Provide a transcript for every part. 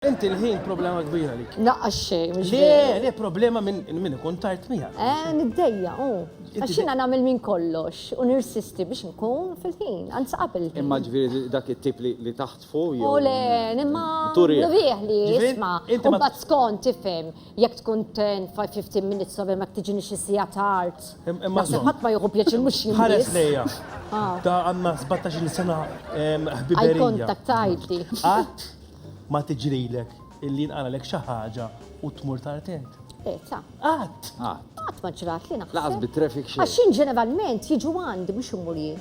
Inti l-ħin problema kbira lik. Naqqas xejn, mhux veru. Le problema minn ikun tard miegħek. Niddejja, Għax jiena nagħmel minn kollox u nirsisti biex nkun fil-ħin, anzi qabel il-ħin. Imma ġifieri dak it-tip li taħt fuq jew. U le, imma Turieħ. nirieħ li Ġifieri, isma' inti u ma- mbagħad skont tifhem jekk tkun 10-15 minutes qabel ma tiġini xi sija tard. Imma Naħseb żomm. ħadd ma jieħu pjaċir mhux jien Ħares biss. lejja. Ah. Ta' għandna 17 sena Eye ħbiberija. contact tajtli. Qatt ma tiġrilek illi nqaralek xi ħaġa u tmur tartent. Ta' Qatt. qatt ma ġrat li naħseb. Laqas bit-traffic xejn. Għax jien ġeneralment jiġu għandi mhux imur jien.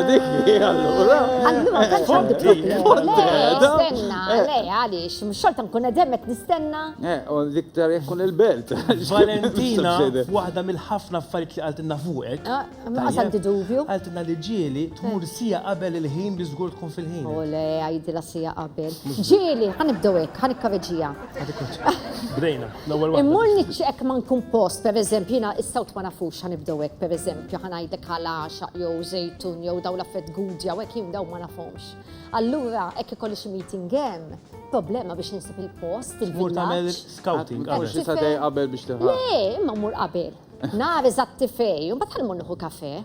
Dik hi allura. Allura kan għandi problema. forti, Le, da. stenna, le, għaliex, mhux xorta nkun qegħdem qed nistenna. U diktar jekkun il-belt. Valentina, waħda mill-ħafna affarijiet li qaltilna fuqek. Ma għandi dubju. Qaltilna li ġieli tmur sija qabel il-ħin li żgur tkun fil-ħin. U le, għajdi la sija qabel. Ġieli, ħanibdew hekk, ħanikkaveġija. Brejna, l-ewwel waħda. Immur niċċek ma nkun post, per eżempju, jiena is-sawt ma nafux ħanibdew hekk, per eżempju, ħanajdek ħalaxa jew żejtun jew daw l-affett gudja u hekk jien daw ma nafhomx. Allura hekk ikolli xi meeting hemm, problema biex ninsib il-post, Mur tagħmel il-villaġġ. scouting qabel. Xi sadej qabel biex tiħaq. Le, imma mmur qabel. Nar eżatti fej, u mbagħad ħalmu nieħu kafe.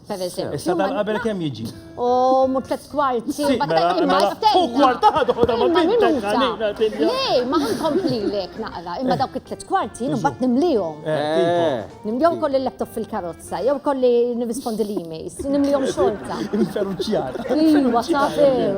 Per eżempju. Issa dan qabel kemm jiġi? U mur 3 kwarti, Sì, mbagħad mela, fuq kwartata ħodha ma' bintek għalina tinja. Le, ma ħankompli lek naqra, imma dawk it-3 kwarti jienu mbagħad nimlihom. Nimlihom kolli l-laptop fil-karozza, jew kolli nirrispondi l-emails, nimlihom xorta. Inferuċjata. Iwa, sa' veru.